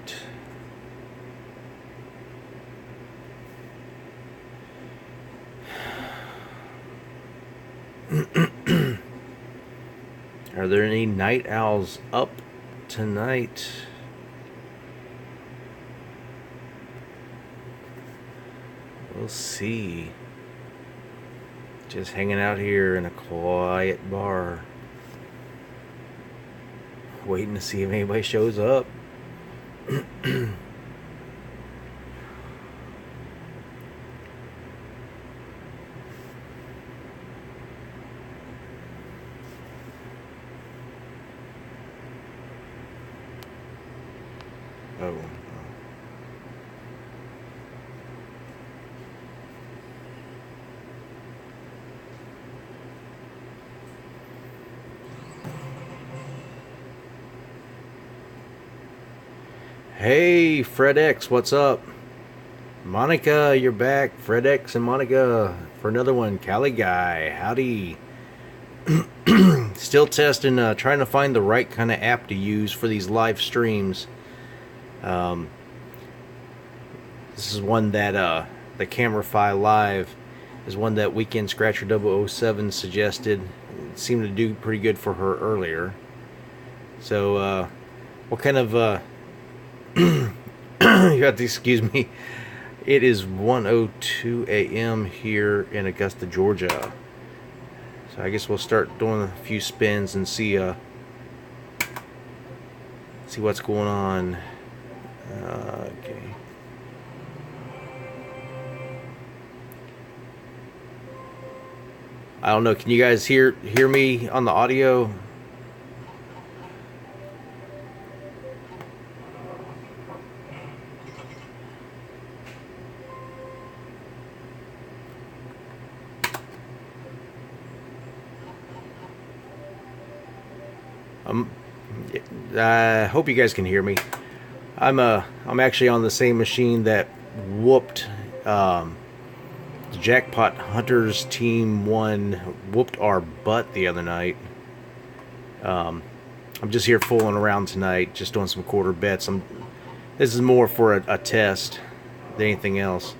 right. Are there any night owls up tonight? We'll see. Just hanging out here in a quiet bar, waiting to see if anybody shows up. Oh. Hey, Fred X, what's up? Monica, you're back. Fred X and Monica for another one. Cali Guy, howdy. Still testing, trying to find the right kind of app to use for these live streams. This is one that the CameraFi Live is one that Weekend Scratcher 007 suggested. It seemed to do pretty good for her earlier. So, what kind of you have to excuse me. It is 1:02 a.m. here in Augusta, Georgia. So I guess we'll start doing a few spins and see what's going on. Okay. I don't know. Can you guys hear me on the audio? I hope you guys can hear me. I'm actually on the same machine that whooped the Jackpot Hunters Team 1 whooped our butt the other night. I'm just here fooling around tonight, just doing some quarter bets. This is more for a test than anything else.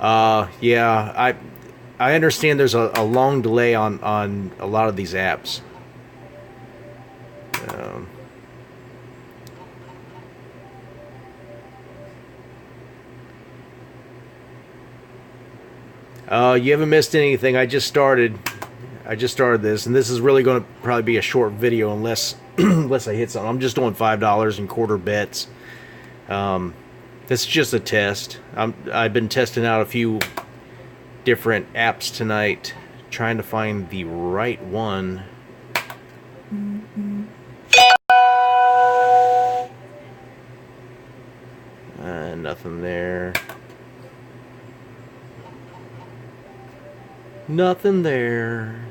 Yeah, I understand there's a long delay on a lot of these apps. You haven't missed anything. I just started this, and this is really going to probably be a short video unless unless I hit something. I'm just doing $5 in quarter bets. This is just a test. I've been testing out a few different apps tonight, trying to find the right one. Nothing there. Nothing there.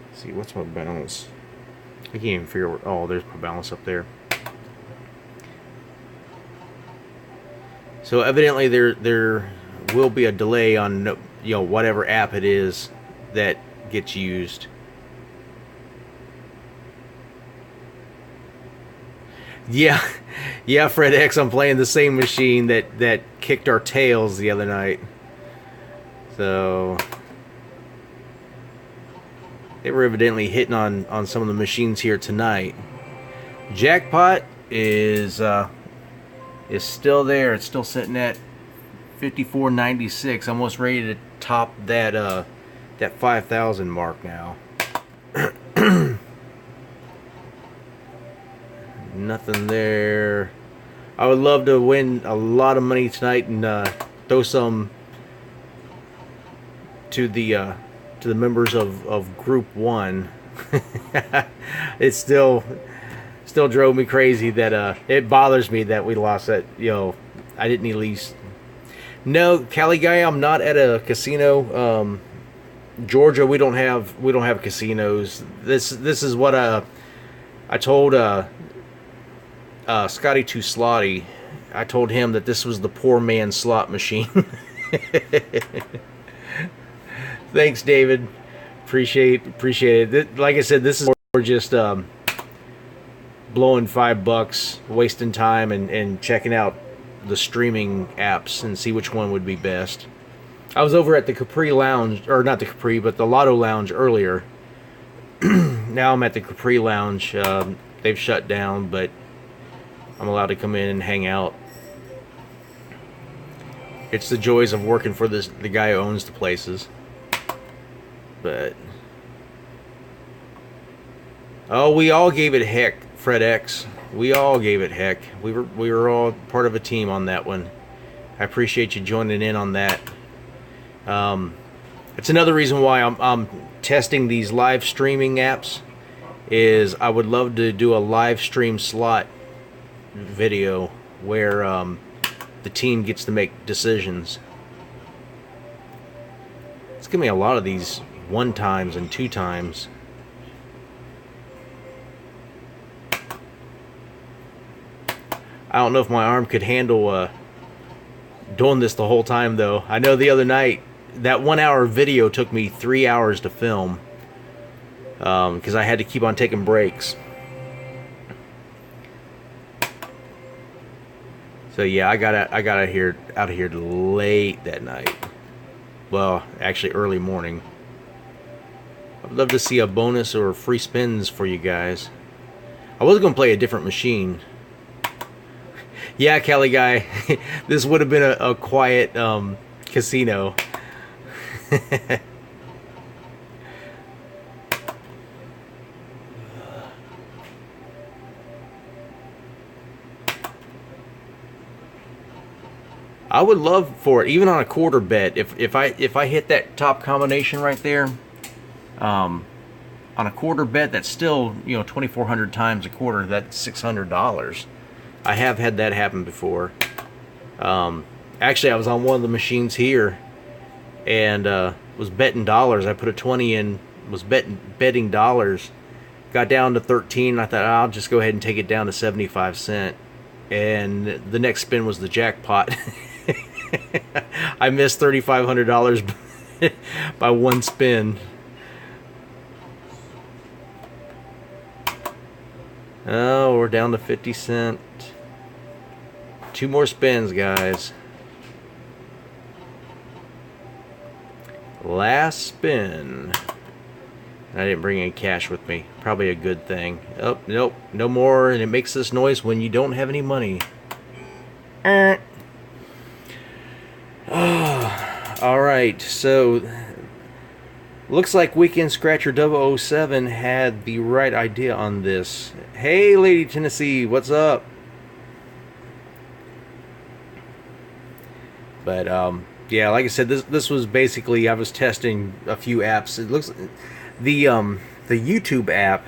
Let's see, what's my balance? I can't even figure out. Oh, there's my balance up there. So evidently there will be a delay on whatever app it is that gets used. Yeah, yeah, Fred X, I'm playing the same machine that kicked our tails the other night. So they were evidently hitting on some of the machines here tonight. Jackpot is still there. It's still sitting at 54.96. Almost ready to top that 5,000 mark now. Nothing there. I would love to win a lot of money tonight and throw some to the members of Group 1. It still drove me crazy that it bothers me that we lost that. I didn't at least. No, Cali Guy, I'm not at a casino. Georgia, we don't have casinos. This is what I told Scotty Too Slotty. I told him that this was the poor man's slot machine. Thanks, David. Appreciate it. Like I said, this is more just blowing $5, wasting time and checking out the streaming apps and see which one would be best. I was over at the Capri Lounge, or not the Capri, but the Lotto Lounge earlier. Now I'm at the Capri Lounge. They've shut down, but I'm allowed to come in and hang out. It's the joys of working for the guy who owns the places. But oh, we all gave it heck, Fred X. We all gave it heck. We were all part of a team on that one. I appreciate you joining in on that. It's another reason why I'm testing these live streaming apps. Is I would love to do a live stream slot video where the team gets to make decisions. It's giving me a lot of these 1 times and 2 times. I don't know if my arm could handle doing this the whole time, though. I know the other night, that 1 hour video took me 3 hours to film. Because I had to keep on taking breaks. So yeah, I got out of here late that night. Well, actually early morning. I'd love to see a bonus or free spins for you guys. I was gonna play a different machine. Yeah, Kelly guy, this would have been a quiet casino. I would love for it, even on a quarter bet. If I hit that top combination right there, on a quarter bet, that's still 2,400 times a quarter. That's $600. I have had that happen before. Actually, I was on one of the machines here, and was betting dollars. I put a 20 in, was betting dollars. Got down to 13. I thought I'll just go ahead and take it down to 75 cents. And the next spin was the jackpot. I missed $3,500 by 1 spin. Oh, we're down to 50 cents. 2 more spins, guys. Last spin. I didn't bring any cash with me. Probably a good thing. Oh, nope, no more. And it makes this noise when you don't have any money. Alright, so looks like Weekend Scratcher 007 had the right idea on this. Hey, Lady Tennessee, what's up? But yeah, like I said, this was basically, I was testing a few apps. It looks the YouTube app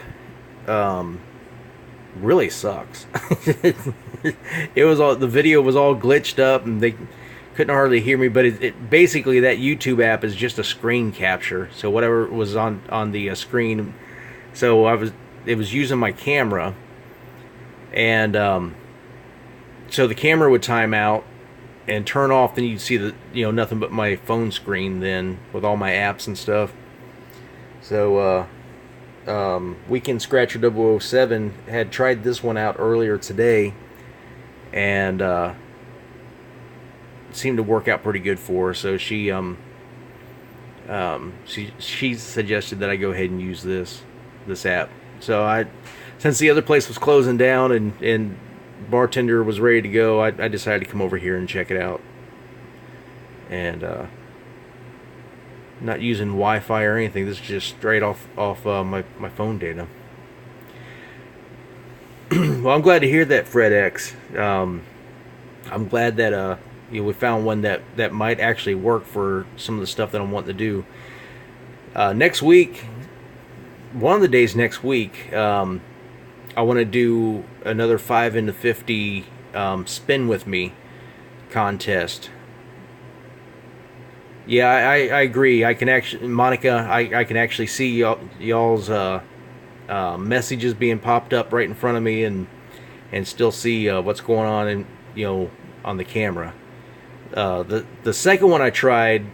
really sucks. It was all, the video was all glitched up and they couldn't hardly hear me, but it basically, that YouTube app is just a screen capture. So whatever was on the screen, so it was using my camera, and so the camera would time out and turn off, then you'd see nothing but my phone screen then with all my apps and stuff. So Weekend Scratcher 007 had tried this one out earlier today, and it seemed to work out pretty good for her. So she suggested that I go ahead and use this app. So since the other place was closing down and bartender was ready to go, I decided to come over here and check it out. And not using Wi-Fi or anything. This is just straight off my phone data. Well, I'm glad to hear that, Fred X. I'm glad that we found one that might actually work for some of the stuff that I'm wanting to do. Next week, one of the days next week, I want to do another 5 into 50 spin with me contest. Yeah, I agree. I can actually, Monica, I can actually see y'all's messages being popped up right in front of me, and still see what's going on on the camera. The second one I tried,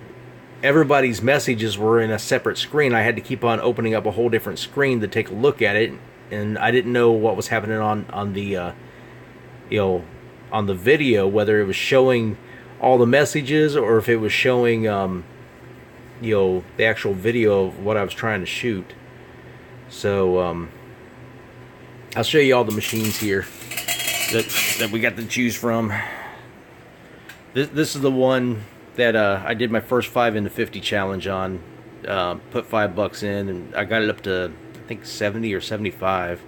everybody's messages were in a separate screen. I had to keep on opening up a whole different screen to take a look at it, and I didn't know what was happening on the you know, on the video, whether it was showing all the messages or if it was showing you know, the actual video of what I was trying to shoot. So I'll show you all the machines here that we got to choose from. This is the one that I did my first 5 into 50 challenge on. Put $5 in, and I got it up to, I think, 70 or 75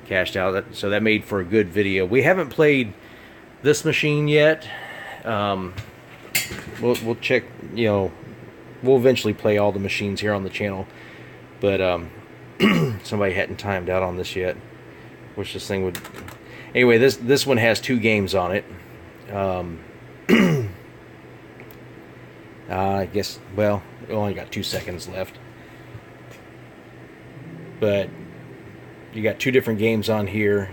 cashed out. So that made for a good video. We haven't played this machine yet. We'll check, you know, we'll eventually play all the machines here on the channel, but somebody hadn't timed out on this yet. Wish this thing would. Anyway, this one has 2 games on it. I guess, well, we only got 2 seconds left, but you got 2 different games on here.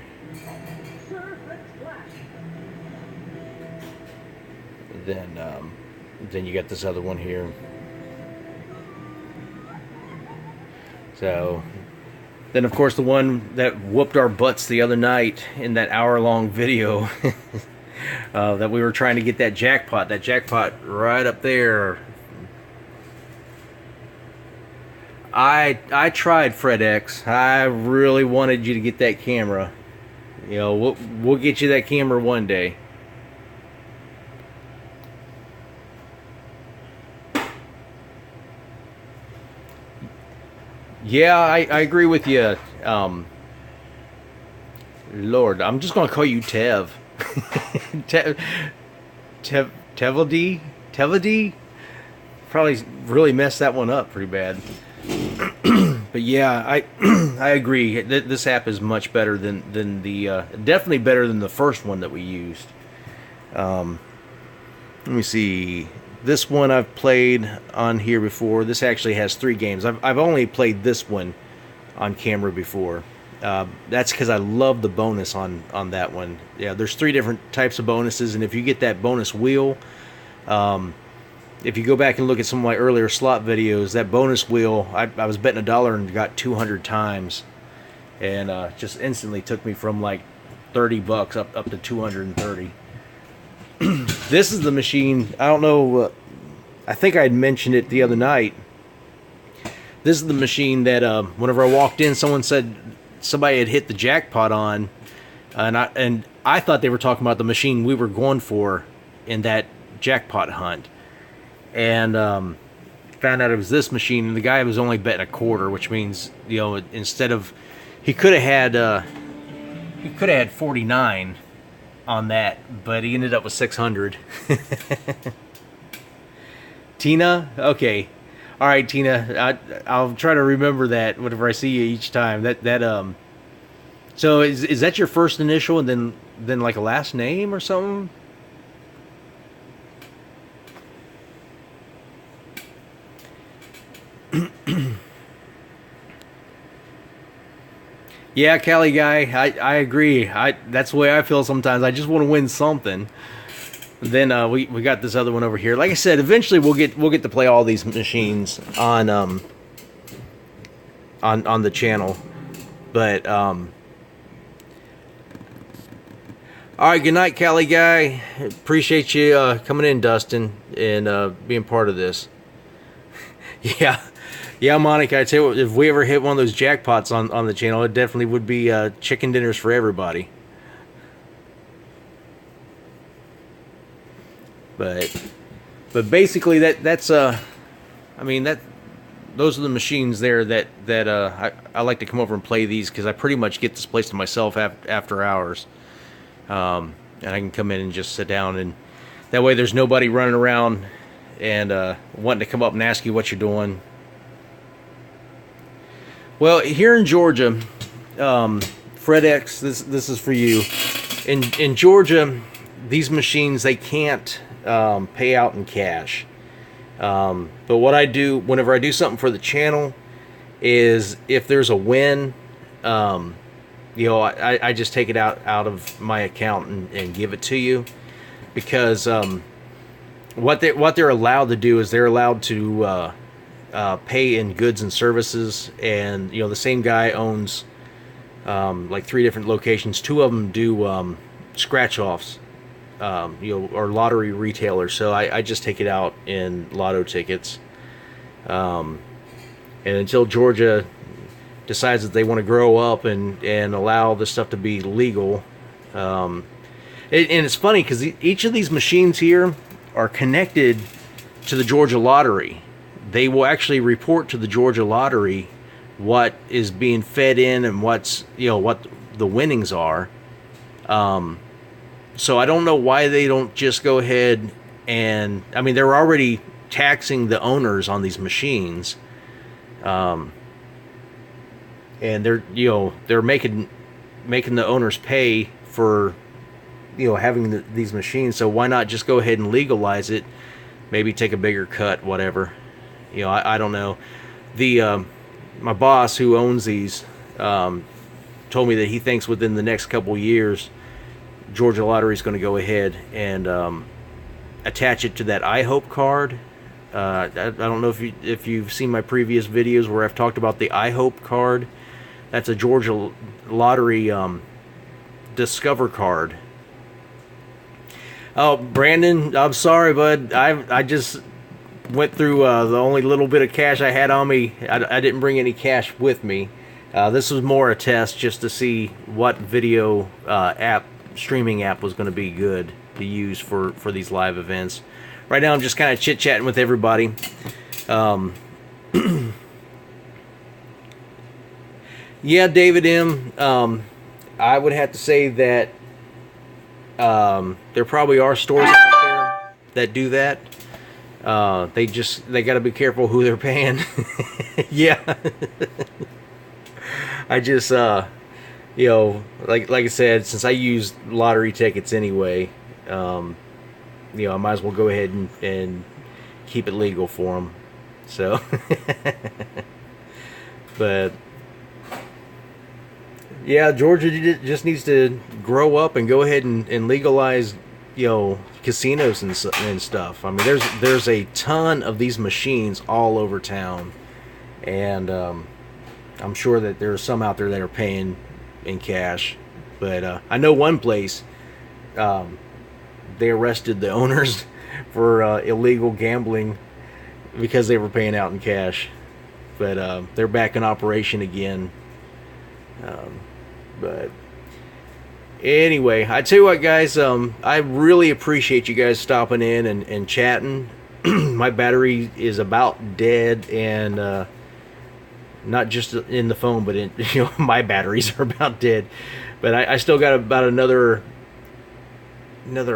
Then you got this other one here. So then, of course, the one that whooped our butts the other night in that hour-long video that we were trying to get that jackpot right up there. I tried, FredX. I really wanted you to get that camera. You know, we'll get you that camera one day. Yeah, I agree with you. Lord, I'm just gonna call you Tev. Tevadi? Probably really messed that one up pretty bad. But yeah, I agree. This app is much better than the definitely better than the first one that we used. Let me see. This one I've played on here before. This actually has 3 games. I've only played this one on camera before. That's because I love the bonus on that one. Yeah, there's 3 different types of bonuses, and if you get that bonus wheel, if you go back and look at some of my earlier slot videos, that bonus wheel, I was betting $1 and got 200 times, and just instantly took me from like $30 up to 230. This is the machine. I don't know. I think I had mentioned it the other night. This is the machine that whenever I walked in, someone said somebody had hit the jackpot on, and I thought they were talking about the machine we were going for in that jackpot hunt, and found out it was this machine. And the guy was only betting $0.25, which means, you know, instead of he could have had 49 on that, but he ended up with 600. Tina, okay, all right, Tina. I'll try to remember that whenever I see you each time. So is that your first initial and then like a last name or something? Yeah, Cali guy, I agree. That's the way I feel sometimes. I just want to win something. Then we got this other one over here. Like I said, eventually we'll get to play all these machines on the channel. But all right, good night, Cali guy. Appreciate you coming in, Dustin, and being part of this. Yeah, Monica, I tell you what, if we ever hit one of those jackpots on the channel, it definitely would be chicken dinners for everybody. But basically that's I mean, those are the machines there that I like to come over and play these, because I pretty much get this place to myself after hours, and I can come in and just sit down, and that way there's nobody running around and wanting to come up and ask you what you're doing. Well, here in Georgia, FredX, this is for you. In Georgia, these machines, they can't pay out in cash. But what I do whenever I do something for the channel is, if there's a win, you know, I just take it out of my account and give it to you, because what they're allowed to do is they're allowed to pay in goods and services, and you know, the same guy owns like 3 different locations. 2 of them do scratch offs, or lottery retailers. So I just take it out in lotto tickets. And until Georgia decides that they want to grow up and allow this stuff to be legal, and it's funny because each of these machines here are connected to the Georgia Lottery. They will actually report to the Georgia Lottery what is being fed in and what the winnings are. So I don't know why they don't just go ahead and, I mean, they're already taxing the owners on these machines, and they're making the owners pay for having these machines. So why not just go ahead and legalize it? Maybe take a bigger cut, whatever. I don't know. My boss who owns these told me that he thinks within the next couple years Georgia Lottery is going to go ahead and attach it to that I Hope card. I don't know if you've seen my previous videos where I've talked about the I Hope card. That's a Georgia Lottery Discover card. Oh, Brandon, I'm sorry, bud. I just went through the only little bit of cash I had on me. I didn't bring any cash with me. This was more a test just to see what video streaming app was going to be good to use for these live events. Right now I'm just kind of chit-chatting with everybody. Yeah, David M. I would have to say that there probably are stores out there that do that. They got to be careful who they're paying. Yeah. I just like I said, since I use lottery tickets anyway, I might as well go ahead and keep it legal for them. So, but yeah, Georgia just needs to grow up and go ahead and legalize, casinos and stuff. I mean, there's a ton of these machines all over town, and I'm sure that there's some out there that are paying in cash. But I know one place, they arrested the owners for illegal gambling because they were paying out in cash. But they're back in operation again. But anyway, I tell you what, guys, I really appreciate you guys stopping in and chatting. My battery is about dead, and not just in the phone, but in my batteries are about dead. But I still got about another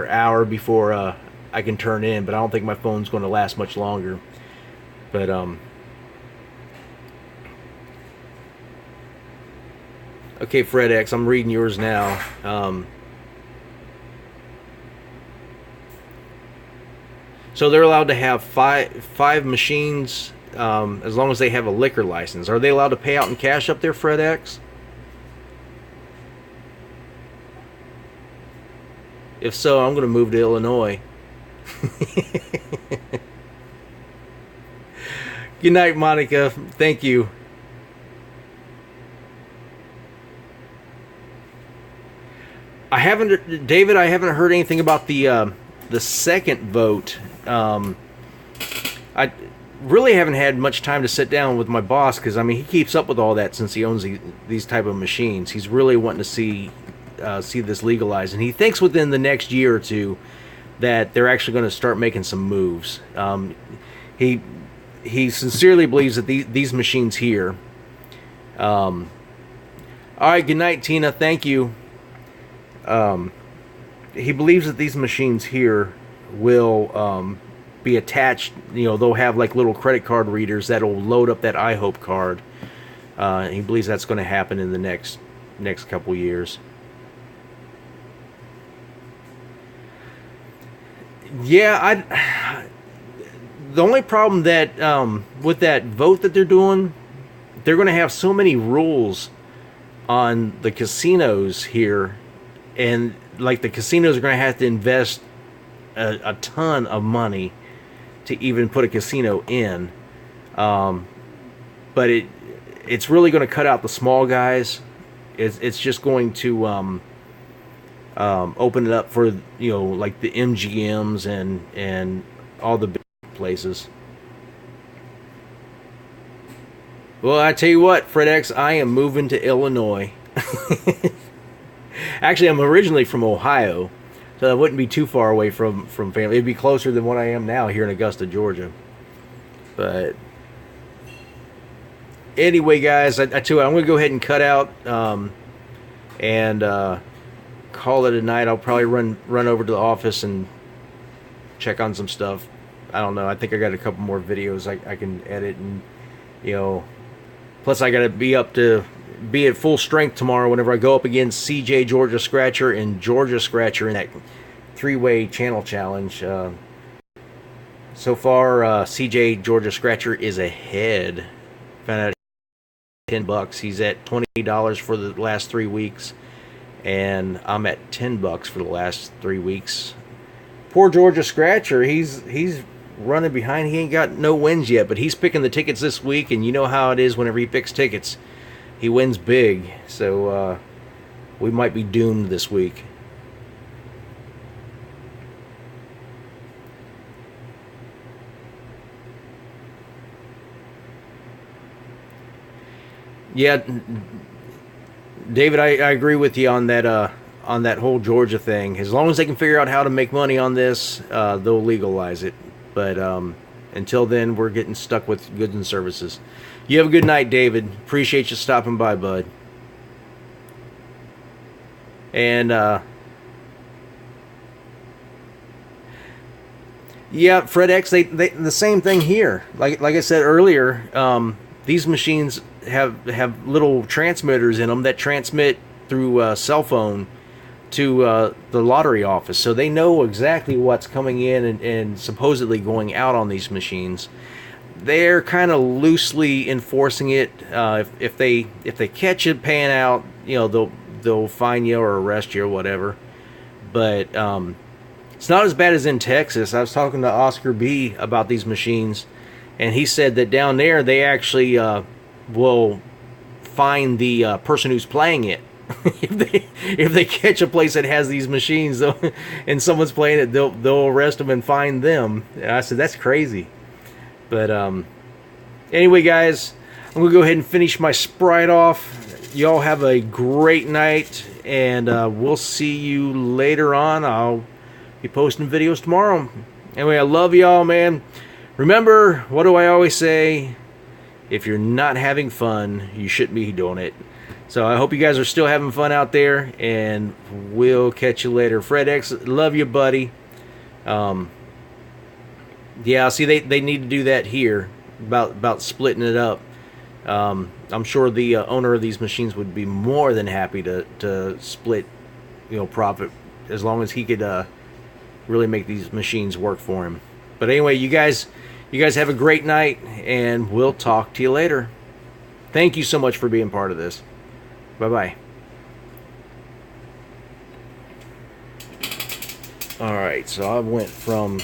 hour before I can turn in. But I don't think my phone's going to last much longer. But okay, Fred X, I'm reading yours now. So they're allowed to have five machines as long as they have a liquor license. Are they allowed to pay out in cash up there, Fred X? If so, I'm going to move to Illinois. Good night, Monica. Thank you. David, I haven't heard anything about the second vote. I really haven't had much time to sit down with my boss, because I mean, he keeps up with all that since he owns these type of machines. He's really wanting to see this legalized, and he thinks within the next year or two that they're actually going to start making some moves. He sincerely believes that these machines here. All right, good night, Tina. Thank you. He believes that these machines here will be attached. They'll have like little credit card readers that'll load up that iHope card. He believes that's going to happen in the next couple years. Yeah, the only problem that with that vote that they're doing, they're going to have so many rules on the casinos here, and like the casinos are going to have to invest a ton of money to even put a casino in. But it's really going to cut out the small guys, It's just going to open it up for, you know, like the MGMs and all the big places. Well, I tell you what, FredX, I am moving to Illinois. Actually, I'm originally from Ohio, so I wouldn't be too far away from family. It'd be closer than what I am now here in Augusta, Georgia. But anyway, guys, I tell you what, I'm going to go ahead and cut out and call it a night. I'll probably run over to the office and check on some stuff. I don't know. I think I got a couple more videos I can edit, and you know, plus I got to be at full strength tomorrow whenever I go up against CJ Georgia Scratcher and Georgia Scratcher in that three-way channel challenge. So far, CJ Georgia Scratcher is ahead. Found out $10. He's at $20 for the last 3 weeks, and I'm at $10 for the last 3 weeks. Poor Georgia Scratcher, he's running behind. He ain't got no wins yet, but he's picking the tickets this week, and you know how it is whenever he picks tickets. He wins big, so we might be doomed this week. Yeah, David, I agree with you on that whole Georgia thing. As long as they can figure out how to make money on this, they'll legalize it. But until then, we're getting stuck with goods and services. You have a good night, David. Appreciate you stopping by, bud. And yeah, FredX, they the same thing here. Like I said earlier, these machines have little transmitters in them that transmit through cell phone to the lottery office, so they know exactly what's coming in and supposedly going out on these machines. They're kind of loosely enforcing it. If they catch it paying out, you know, they'll fine you or arrest you or whatever. But it's not as bad as in Texas. I was talking to Oscar B about these machines, and he said that down there they actually will fine the person who's playing it. if they catch a place that has these machines and someone's playing it, they'll arrest them and fine them. And I said, that's crazy. But anyway, guys, I'm gonna go ahead and finish my Sprite off. Y'all have a great night, and we'll see you later on. I'll be posting videos tomorrow. Anyway, I love y'all, man. Remember, what do I always say? If you're not having fun, you shouldn't be doing it. So I hope you guys are still having fun out there, and we'll catch you later. FredX, love you, buddy. Yeah, see, they need to do that here about splitting it up. I'm sure the owner of these machines would be more than happy to split, you know, profit, as long as he could really make these machines work for him. But anyway, you guys have a great night, and we'll talk to you later. Thank you so much for being part of this. Bye-bye. All right, so I went from